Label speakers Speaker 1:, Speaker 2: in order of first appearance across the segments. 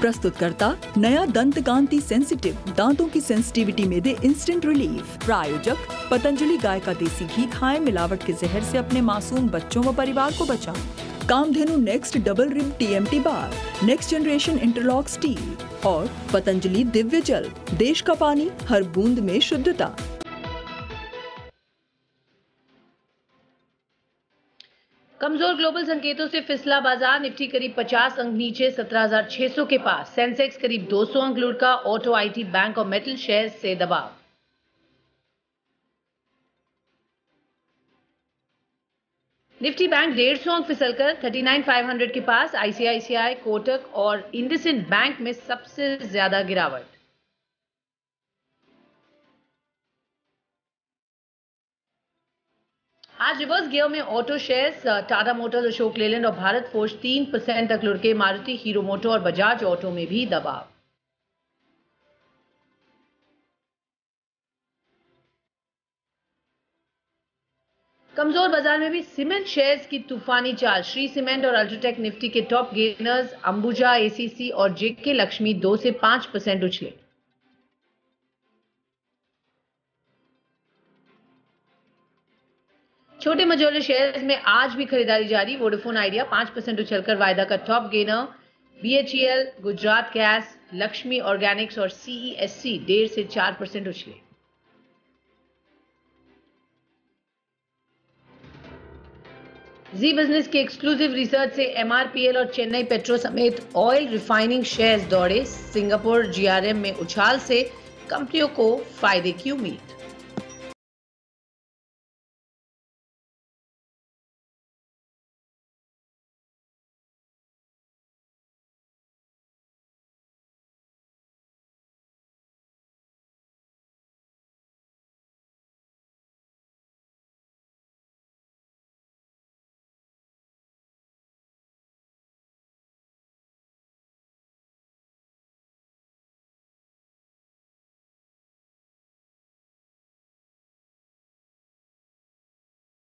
Speaker 1: प्रस्तुतकर्ता नया दंत कांति सेंसिटिव, दांतों की सेंसिटिविटी में दे इंस्टेंट रिलीफ। प्रायोजक पतंजलि गाय का देसी घी खाएं, मिलावट के जहर से अपने मासूम बच्चों व परिवार को बचाएं। Kamdhenu next double rib TMT bar, next generation interlock steel और पतंजलि दिव्य जल, देश का पानी हर बूंद में शुद्धता।
Speaker 2: कमजोर ग्लोबल संकेतों से फिसला बाजार, निफ्टी करीब 50 अंक नीचे 17,600 के पास, सेंसेक्स करीब 200 अंक लुढ़का, ऑटो, IT, बैंक और मेटल शेयर से दबाव। निफ्टी बैंक 150 अंक फिसलकर 39,500 के पास, ICICI, कोटक और इंडसइंड बैंक में सबसे ज्यादा गिरावट। आज रिवर्स गियर में auto shares, Tata Motors, Ashok Leyland और भारत फोर्ज 3% तक लुढ़के, मारुति, हीरो मोटो और बजाज ऑटो में भी दबाव। कमजोर बाजार में भी सीमेंट शेयर्स की तूफानी चाल, श्री सीमेंट और अल्ट्राटेक निफ्टी के टॉप गेनर्स, अंबुजा, ACC और JK लक्ष्मी 2 से 5% उछले। छोटे मझोले शेयर्स में आज भी खरीदारी जारी, वोडाफोन आइडिया 5% उछलकर वायदा का top gainer, BHEL, Gujarat gas, Lakshmi Organics और CESC 1.5 से 4% उछले। जी बिजनेस के एक्सक्लूसिव रिसर्च से MRPL और चेन्नई पेट्रो समेत ऑयल रिफाइनिंग शेयर्स दौड़े, सिंगापुर GRM में उछाल से कंपनियों को फायदे की उम्मीद।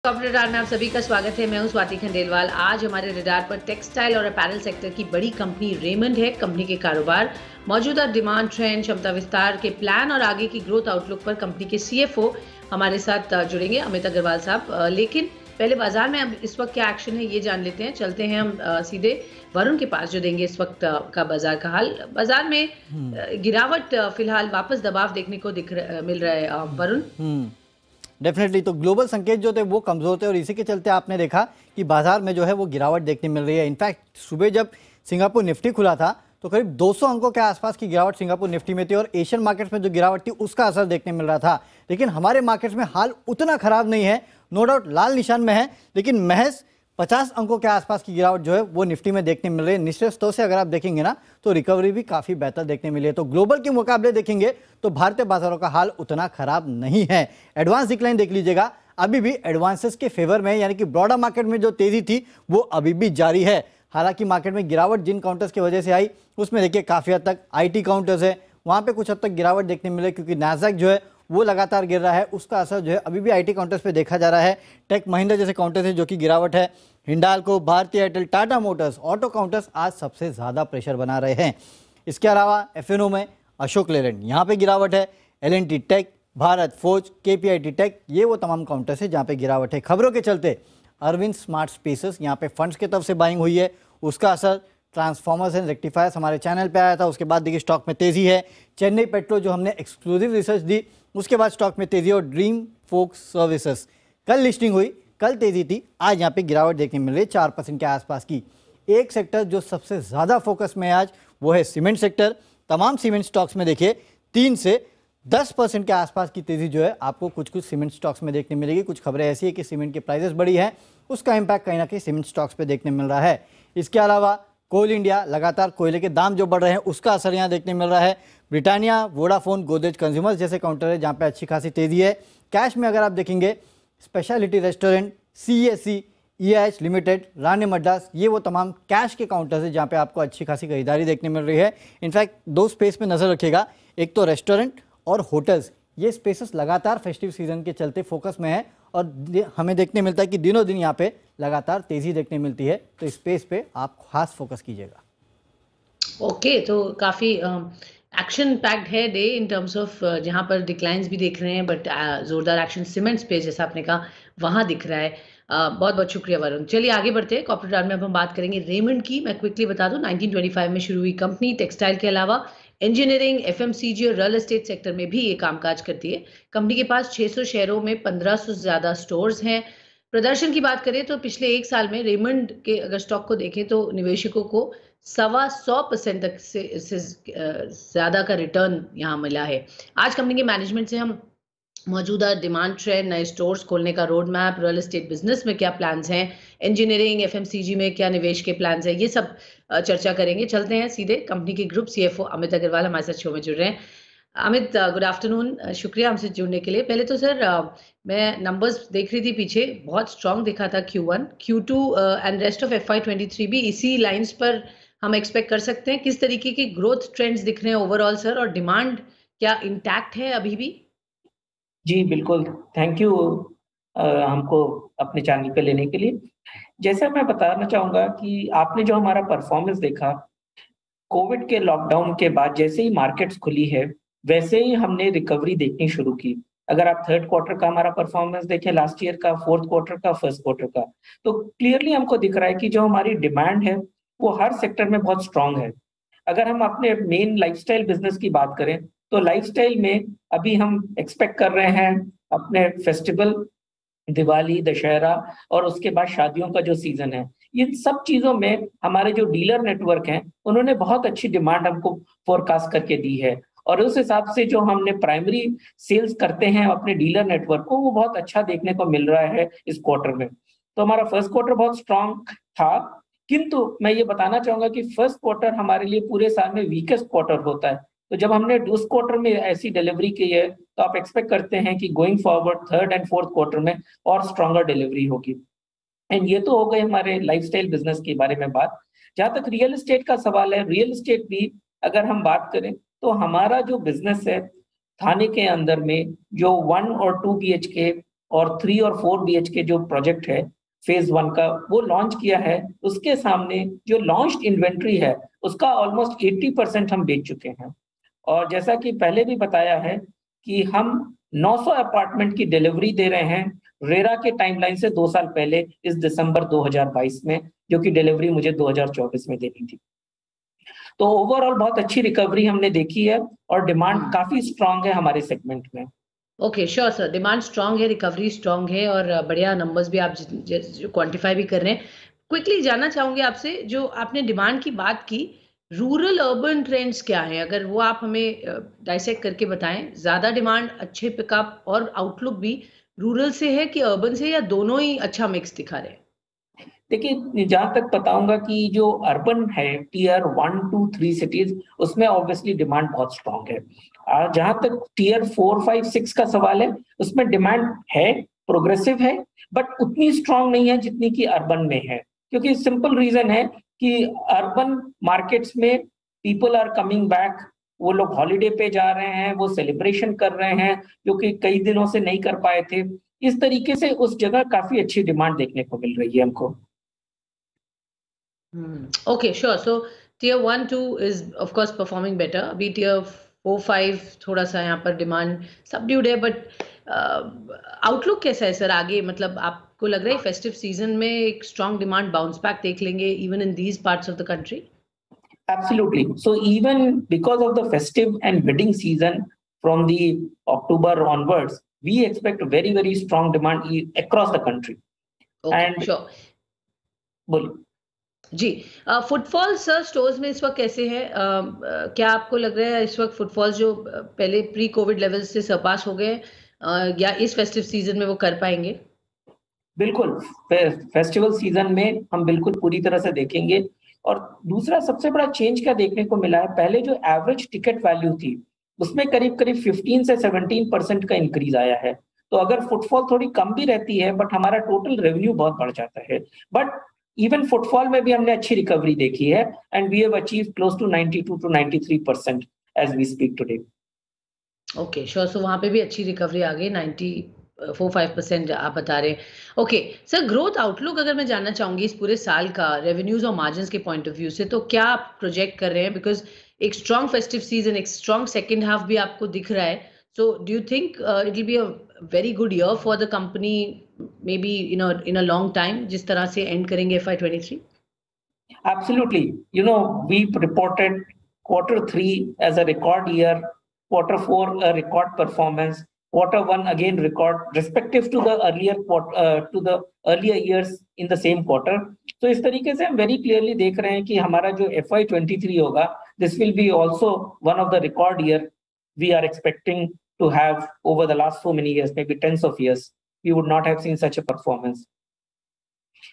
Speaker 2: कॉर्पोरेट रडार में आप सभी का स्वागत है। मैं हूं स्वाति खंडेलवाल। आज हमारे रडार पर टेक्सटाइल और अपैरल सेक्टर की बड़ी कंपनी रेमंड है। कंपनी के कारोबार, मौजूदा डिमांड ट्रेंड, क्षमता विस्तार के प्लान और आगे की ग्रोथ आउटलुक पर कंपनी के CFO हमारे साथ जुड़ेंगे, अमित अग्रवाल साहब। लेकिन पहले बाजार में अब इस वक्त क्या एक्शन है ये जान लेते हैं। चलते हैं हम सीधे वरुण के पास जो देंगे इस वक्त का बाजार का हाल। बाजार में गिरावट फिलहाल, वापस दबाव देखने को मिल रहा है वरुण।
Speaker 3: डेफिनेटली, तो ग्लोबल संकेत जो थे वो कमजोर थे और इसी के चलते आपने देखा कि बाजार में जो है वो गिरावट देखने मिल रही है। इनफैक्ट सुबह जब सिंगापुर निफ्टी खुला था तो करीब 200 अंकों के आसपास की गिरावट सिंगापुर निफ्टी में थी और एशियन मार्केट्स में जो गिरावट थी उसका असर देखने मिल रहा था। लेकिन हमारे मार्केट्स में हाल उतना खराब नहीं है, नो डाउट लाल निशान में है, लेकिन महज 50 अंकों के आसपास की गिरावट जो है वो निफ्टी में देखने मिल रही है। निचले स्तरों से अगर आप देखेंगे ना तो रिकवरी भी काफ़ी बेहतर देखने मिली है। तो ग्लोबल के मुकाबले देखेंगे तो भारतीय बाजारों का हाल उतना खराब नहीं है। एडवांस डिक्लाइन देख लीजिएगा, अभी भी एडवांसेस के फेवर में, यानी कि ब्रॉडर मार्केट में जो तेजी थी वो अभी भी जारी है। हालांकि मार्केट में गिरावट जिन काउंटर्स की वजह से आई उसमें देखिए काफ़ी हद तक IT काउंटर्स है, वहाँ पे कुछ हद तक गिरावट देखने मिले, क्योंकि नैस्डैक जो है वो लगातार गिर रहा है, उसका असर जो है अभी भी IT काउंटर्स पे देखा जा रहा है। टेक महिंद्रा जैसे काउंटर्स है जो कि गिरावट है, हिंडाल्को, भारतीय Airtel, Tata Motors, auto counters आज सबसे ज़्यादा प्रेशर बना रहे हैं। इसके अलावा FNO में अशोक लेलैंड, यहाँ पे गिरावट है। L&T tech, Bharat forge, KPIT tech, ये वो तमाम काउंटर्स है जहाँ पे गिरावट है। खबरों के चलते अरविंद स्मार्ट स्पेसेस, यहाँ पे फंड्स की तरफ से बाइंग हुई है, उसका असर। ट्रांसफॉर्मर्स एंड रेक्टिफायर्स हमारे चैनल पे आया था, उसके बाद देखिए स्टॉक में तेजी है। चेन्नई पेट्रो जो हमने एक्सक्लूसिव रिसर्च दी उसके बाद स्टॉक में तेजी, और ड्रीम फोक्स सर्विसेज कल लिस्टिंग हुई, कल तेजी थी, आज यहाँ पे गिरावट देखने मिल रही है 4% के आसपास की। एक सेक्टर जो सबसे ज़्यादा फोकस में है आज वो है सीमेंट सेक्टर। तमाम सीमेंट स्टॉक्स में देखिए 3 से 10% के आसपास की तेजी जो है आपको कुछ सीमेंट स्टॉक्स में देखने मिलेगी। कुछ खबरें ऐसी है कि सीमेंट की प्राइसेस बढ़ी है, उसका इम्पैक्ट कहीं ना कहीं सीमेंट स्टॉक्स पे देखने मिल रहा है। इसके अलावा कोल इंडिया, लगातार कोयले के दाम जो बढ़ रहे हैं उसका असर यहाँ देखने मिल रहा है। ब्रिटानिया, वोडाफोन, गोदरेज कंज्यूमर्स जैसे काउंटर है जहाँ पे अच्छी खासी तेजी है। कैश में अगर आप देखेंगे specialty restaurant, CSC, EIH limited, Rane Madras, ये वो तमाम कैश के काउंटर्स है जहाँ पे आपको अच्छी खासी खरीदारी देखने मिल रही है। इनफैक्ट 2 स्पेस पे नजर रखिएगा, एक तो रेस्टोरेंट और होटल्स, ये स्पेसेस लगातार फेस्टिव सीजन के चलते फोकस में है और हमें देखने मिलता है कि दिनों दिन यहाँ पे लगातार तेजी देखने मिलती है। तो इस स्पेस पे आप खास फोकस कीजिएगा।
Speaker 2: ओके, तो काफ़ी एक्शन पैक्ड है डे इन टर्म्स ऑफ जहाँ पर डिक्लाइंस भी देख रहे हैं, बट ज़ोरदार एक्शन सीमेंट्स पे जैसा आपने कहा वहाँ दिख रहा है। बहुत बहुत शुक्रिया वरुण। चलिए आगे बढ़ते हैं। कॉर्पोरेट आर्म में अब हम बात करेंगे रेमंड की। मैं क्विकली बता दूं, 1925 में शुरू हुई कंपनी टेक्सटाइल के अलावा इंजीनियरिंग, एफएमसीजी और रियल एस्टेट सेक्टर में भी ये कामकाज करती है। कंपनी के पास 600 शहरों में 1500 से ज़्यादा स्टोर्स हैं। प्रदर्शन की बात करें तो पिछले एक साल में रेमंड के अगर स्टॉक को देखें तो निवेशकों को 125% तक से ज़्यादा का रिटर्न यहाँ मिला है। आज कंपनी के मैनेजमेंट से हम मौजूदा डिमांड ट्रेंड, नए स्टोर्स खोलने का road map, real estate business में क्या प्लान्स हैं, इंजीनियरिंग, एफएमसीजी में क्या निवेश के प्लान्स हैं, ये सब चर्चा करेंगे। चलते हैं सीधे कंपनी के ग्रुप सीएफओ अमित अग्रवाल हमारे साथ शो में जुड़ रहे हैं। अमित, गुड आफ्टरनून, शुक्रिया हमसे जुड़ने के लिए। पहले तो सर मैं नंबर्स देख रही थी पीछे, बहुत स्ट्रांग दिखा था Q1, Q2 and rest of FY23 भी इसी लाइंस पर हम एक्सपेक्ट कर सकते हैं। किस तरीके के ग्रोथ ट्रेंड्स दिख रहे हैं ओवरऑल सर, और डिमांड क्या इंटैक्ट है अभी भी?
Speaker 4: जी बिल्कुल, थैंक यू हमको अपने चैनल पे लेने के लिए। जैसा मैं बताना चाहूँगा कि आपने जो हमारा परफॉर्मेंस देखा, कोविड के लॉकडाउन के बाद जैसे ही मार्केट्स खुली है, वैसे ही हमने रिकवरी देखनी शुरू की। अगर आप थर्ड क्वार्टर का हमारा परफॉर्मेंस देखें, लास्ट ईयर का, फोर्थ क्वार्टर का, फर्स्ट क्वार्टर का, तो क्लियरली हमको दिख रहा है कि जो हमारी डिमांड है, वो हर सेक्टर में बहुत स्ट्रांग है। अगर हम अपने मेन लाइफस्टाइल बिजनेस की बात करें, तो लाइफस्टाइल में अभी हम एक्सपेक्ट कर रहे हैं अपने फेस्टिवल, दिवाली, दशहरा और उसके बाद शादियों का जो सीजन है, इन सब चीजों में हमारे जो डीलर नेटवर्क हैं, उन्होंने बहुत अच्छी डिमांड हमको फोरकास्ट करके दी है। और उस हिसाब से जो हमने प्राइमरी सेल्स करते हैं अपने डीलर नेटवर्क को, वो बहुत अच्छा देखने को मिल रहा है इस क्वार्टर में। तो हमारा फर्स्ट क्वार्टर बहुत स्ट्रांग था, किंतु मैं ये बताना चाहूंगा कि फर्स्ट क्वार्टर हमारे लिए पूरे साल में वीकेस्ट क्वार्टर होता है। तो जब हमने उस क्वार्टर में ऐसी डिलीवरी की है, तो आप एक्सपेक्ट करते हैं कि going forward third and fourth quarter में और स्ट्रॉन्गर डिलीवरी होगी। एंड ये तो हो गई हमारे लाइफस्टाइल बिजनेस के बारे में बात। जहां तक रियल एस्टेट का सवाल है, रियल एस्टेट भी अगर हम बात करें तो हमारा जो बिजनेस है थाने के अंदर में, जो 1 और 2 BHK और 3 और 4 BHK जो प्रोजेक्ट है फेज 1 का, वो लॉन्च किया है। उसके सामने जो लॉन्च्ड इन्वेंट्री है, उसका ऑलमोस्ट 80% हम बेच चुके हैं। और जैसा कि पहले भी बताया है कि हम 900 अपार्टमेंट की डिलीवरी दे रहे हैं रेरा के टाइमलाइन से 2 साल पहले, इस दिसंबर 2022 में, जो कि डिलीवरी मुझे 2024 में देनी थी। तो ओवरऑल बहुत अच्छी रिकवरी हमने देखी है और डिमांड काफी स्ट्रांग है हमारे सेगमेंट में।
Speaker 2: Okay, sure sir, demand strong है, रिकवरी स्ट्रांग है और बढ़िया नंबर्स भी आप क्वांटिफाई भी कर रहे हैं। क्विकली जानना चाहूंगे आपसे, जो आपने डिमांड की बात की, रूरल अर्बन ट्रेंड्स क्या हैं, अगर वो आप हमें डाइसेक्ट करके बताएं। ज्यादा डिमांड, अच्छे पिकअप और आउटलुक भी रूरल से है कि अर्बन से, या दोनों ही अच्छा मिक्स दिखा रहे हैं?
Speaker 4: देखिए, जहां तक बताऊंगा कि जो अर्बन है, टीयर 1, 2, 3 सिटीज, उसमें ऑब्वियसली डिमांड बहुत स्ट्रांग है। जहां तक टीयर 4, 5, 6 का सवाल है, उसमें डिमांड है, प्रोग्रेसिव है, बट उतनी स्ट्रांग नहीं है जितनी कि अर्बन में है। क्योंकि सिंपल रीजन है कि अर्बन मार्केट्स में पीपल आर कमिंग बैक, वो लोग हॉलीडे पे जा रहे हैं, वो सेलिब्रेशन कर रहे हैं जो कि कई दिनों से नहीं कर पाए थे। इस तरीके से उस जगह काफी अच्छी डिमांड देखने को मिल रही है हमको।
Speaker 2: Okay, sure. So tier 1, 2 is of course performing better. अभी tier 4, 5 थोड़ा सा यहाँ पर डिमांड सबड्यूड है, बट आउटलुक कैसा है सर आगे? मतलब आपको लग रहा है फेस्टिव सीजन में एक स्ट्रॉन्ग डिमांड बाउंस बैक देख लेंगे even in these parts of the country?
Speaker 4: Absolutely. So even because of the festive and wedding season from the October onwards, we expect very, very strong demand across the country.
Speaker 2: Okay,
Speaker 4: And
Speaker 2: sure.
Speaker 4: बोलिए।
Speaker 2: जी, footfall sir stores में इस वक्त कैसे हैं? क्या आपको लग रहा है इस वक्त फुटफॉल्स जो पहले प्री कोविड लेवल से सरपास हो गए, या इस फेस्टिव सीजन में वो कर पाएंगे?
Speaker 4: बिल्कुल, फेस्टिवल सीजन में हम बिल्कुल पूरी तरह से देखेंगे। और दूसरा सबसे बड़ा चेंज क्या देखने को मिला है, पहले जो एवरेज टिकट वैल्यू थी, उसमें करीब करीब 15 से 17% का इंक्रीज आया है। तो अगर फुटफॉल थोड़ी कम भी रहती है, बट हमारा टोटल रेवेन्यू बहुत बढ़ जाता है। बट इवन फुटफॉल में भी हमने अच्छी रिकवरी देखी है, and we have achieved close to 92 to 93% as we speak today.
Speaker 2: Okay, sure. So वहां पे भी अच्छी रिकवरी आ गई, 90 4-5% आप बता रहे हैं। ओके सर, ग्रोथ आउटलुक अगर मैं जानना चाहूंगी इस पूरे साल का रेवेन्यूज और मार्जिन्स के पॉइंट ऑफ व्यू से, तो क्या आप प्रोजेक्ट कर रहे हैं? बिकॉज एक स्ट्रॉन्ग फेस्टिव सीजन, एक स्ट्रॉन्ग सेकेंड हाफ भी आपको दिख रहा है। So do you think it will be a very good year for the company, may be in a long time, जिस तरह से एंड करेंगे FY23?
Speaker 4: Absolutely. We reported Q3 as a record year, Q4 a record performance, Q1 again record, respective to the earlier years in the same quarter. So इस तरीके से हम very clearly देख रहे हैं कि हमारा जो FY23 होगा, this will be also one of the record year we are expecting to have over the last so many years, maybe tens of years. We would not have seen such a performance.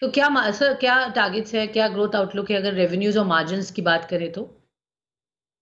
Speaker 2: तो क्या targets है, क्या growth outlook है अगर revenues और margins की बात करें तो?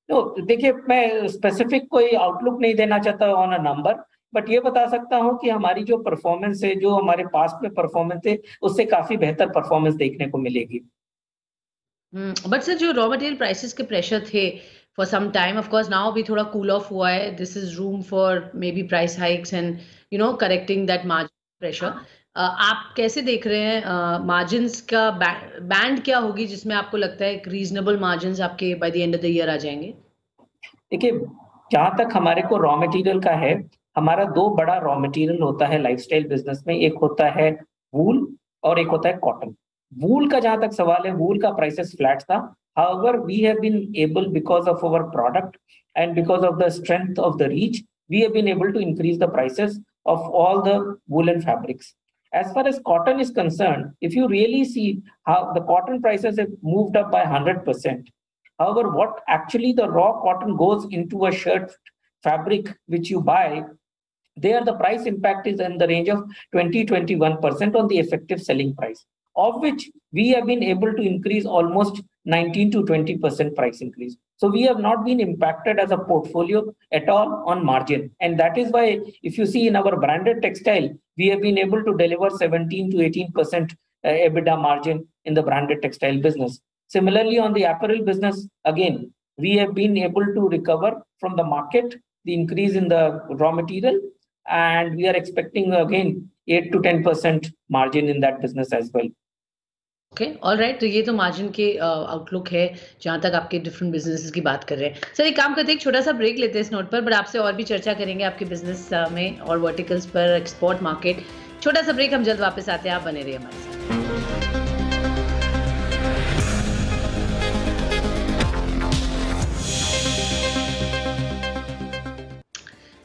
Speaker 4: तो देखिए, मैं स्पेसिफिक कोई आउटलुक नहीं देना चाहता ऑन अ नंबर, बट ये बता सकता हूं कि हमारी जो परफॉर्मेंस है, जो हमारे पास्ट में परफॉर्मेंस है, उससे काफी बेहतर परफॉर्मेंस देखने को मिलेगी।
Speaker 2: बट सर, जो रॉ मटेरियल प्राइसेस के प्रेशर थे for some time, of course now भी थोड़ा कूल ऑफ हुआ है, this is room for maybe price hikes and correcting that margin pressure. आप कैसे देख रहे हैं मार्जिन्स का बैंड क्या होगी जिसमें आपको लगता है एक रीजनेबल मार्जिन्स आपके by the end of the year आ जाएंगे?
Speaker 4: देखिए, जहां तक हमारे को रॉ मटेरियल का है, हमारा दो बड़ा रॉ मटेरियल होता है लाइफस्टाइल बिजनेस में, एक होता है वूल और एक होता है कॉटन। वूल का जहां तक सवाल है, वूल का प्राइसेस फ्लैट था। However, we have been able, because of our product and because of the strength of the reach, we have been able to increase the prices of all the woolen fabrics. As far as cotton is concerned, if you really see how the cotton prices have moved up by 100%. However, what actually the raw cotton goes into a shirt fabric which you buy, there the price impact is in the range of 20-21% on the effective selling price, of which we have been able to increase almost 19 to 20% price increase. So we have not been impacted as a portfolio at all on margin. And that is why, if you see in our branded textile, we have been able to deliver 17 to 18% EBITDA margin in the branded textile business. Similarly, on the apparel business, again, we have been able to recover from the market, the increase in the raw material, and we are expecting again 8 to 10% margin in that business as well.
Speaker 2: Okay, alright. तो ये तो margin के outlook है जहां तक आपके different businesses की बात कर रहे हैं। सर, एक काम करते हैं, एक छोटा सा ब्रेक लेते हैं इस नोट पर, बट आपसे और भी चर्चा करेंगे आपके बिजनेस में और वर्टिकल्स पर, एक्सपोर्ट मार्केट। छोटा सा ब्रेक, हम जल्द वापस आते हैं, आप बने रहिए हमारे साथ।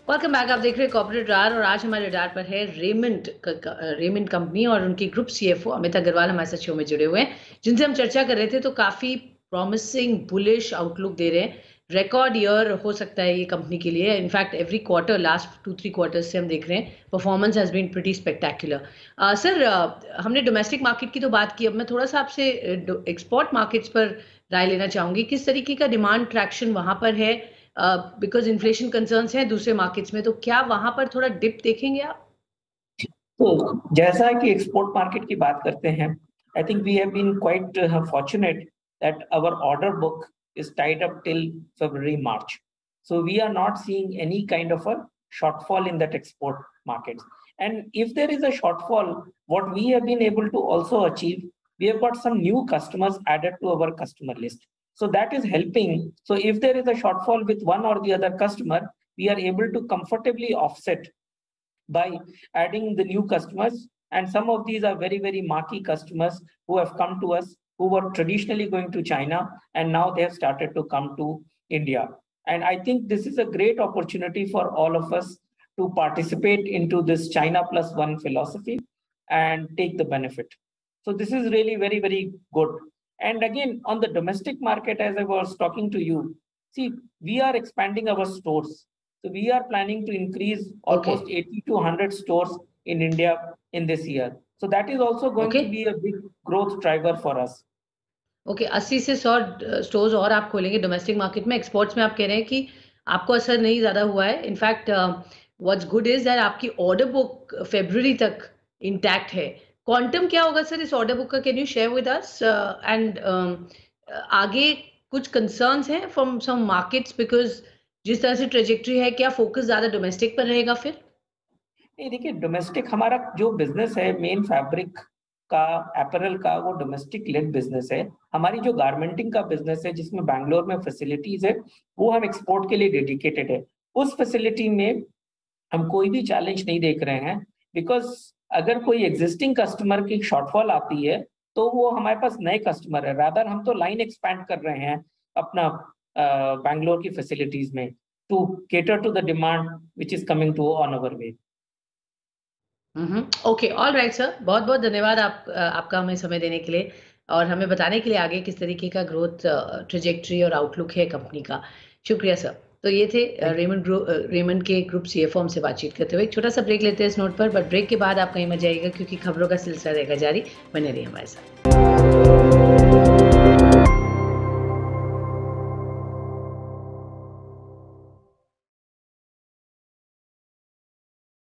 Speaker 2: वेलकम बैक, आप देख रहे हैं कॉर्पोरेट रडार और आज हमारे रडार पर है रेमंड कंपनी और उनकी ग्रुप CFO अमित अग्रवाल हमारे साथ शो में जुड़े हुए हैं, जिनसे हम चर्चा कर रहे थे। तो काफी प्रॉमिसिंग बुलिश आउटलुक दे रहे हैं। रिकॉर्ड ईयर हो सकता है ये कंपनी के लिए। In fact every quarter, last 2-3 quarters से हम देख रहे हैं performance has been pretty spectacular. Sir, हमने डोमेस्टिक मार्केट की तो बात की, अब मैं थोड़ा सा आपसे एक्सपोर्ट मार्केट्स पर राय लेना चाहूंगी। किस तरीके का डिमांड ट्रैक्शन वहां पर है? बिकॉज इन्फ्लेशन कंसर्न्स हैं दूसरे मार्केट्स में, तो क्या वहां पर थोड़ा डिप देखेंगे आप?
Speaker 4: तो जैसा कि एक्सपोर्ट मार्केट की बात करते हैं, I think we have been quite fortunate that our order book is tied up till February, March. So we are not seeing any kind of a shortfall in that export markets. And if there is a shortfall, what we have been able to also achieve, we have got some new customers added to our customer list. So that is helping. So if there is a shortfall with one or the other customer, we are able to comfortably offset by adding the new customers. And some of these are very, very marquee customers who have come to us, who were traditionally going to China, and now they have started to come to India. And I think this is a great opportunity for all of us to participate into this China plus one philosophy and take the benefit. So this is really very, very good. And again, on the domestic market, as I was talking to you, see, we are expanding our stores. So we are planning to increase almost 80 to 100 stores in India in this year. So that is also going to be a big growth driver for us.
Speaker 2: Okay, 80 से 100 stores और आप खोलेंगे domestic market में। Exports में आप कह रहे हैं कि आपको असर नहीं ज्यादा हुआ है। In fact what's good is that आपकी ऑर्डर बुक फरवरी तक इंटैक्ट है। क्वांटम क्या होगा सर इस ऑर्डर बुक का? Can you share with us? And आगे कुछ कंसर्न्स हैं फ्रॉम सम मार्केट्स, बिकॉज जिस तरह से ट्रेजेक्टरी है, क्या फोकस ज्यादा डोमेस्टिक पर रहेगा फिर?
Speaker 4: नहीं देखिए, डोमेस्टिक हमारा जो बिजनेस है मेन फैब्रिक का, अपैरल का, वो डोमेस्टिक लेड बिजनेस है। हमारी जो गारमेंटिंग का बिजनेस है जिसमें बैंगलोर में फैसिलिटीज है, वो हम एक्सपोर्ट के लिए डेडिकेटेड है। उस फैसिलिटी में हम कोई भी चैलेंज नहीं देख रहे हैं, बिकॉज अगर कोई एग्जिस्टिंग कस्टमर की शॉर्टफॉल आती है तो वो हमारे पास नए कस्टमर है। रादर हम तो लाइन एक्सपैंड कर रहे हैं अपना बैंगलोर की फैसिलिटीज में to cater to the demand which is coming to on our way.
Speaker 2: Okay, all right sir, बहुत बहुत धन्यवाद आपका हमें समय देने के लिए और हमें बताने के लिए आगे किस तरीके का ग्रोथ ट्रेजेक्ट्री और आउटलुक है कंपनी का। शुक्रिया सर। तो ये थे रेमंड के ग्रुप सीएफओ हमसे बातचीत करते हुए। एक छोटा सा ब्रेक लेते हैं इस नोट पर, बट ब्रेक के बाद आप कहीं मत जाइएगा क्योंकि खबरों का सिलसिला रहेगा जारी। बने रहिए हमारे साथ।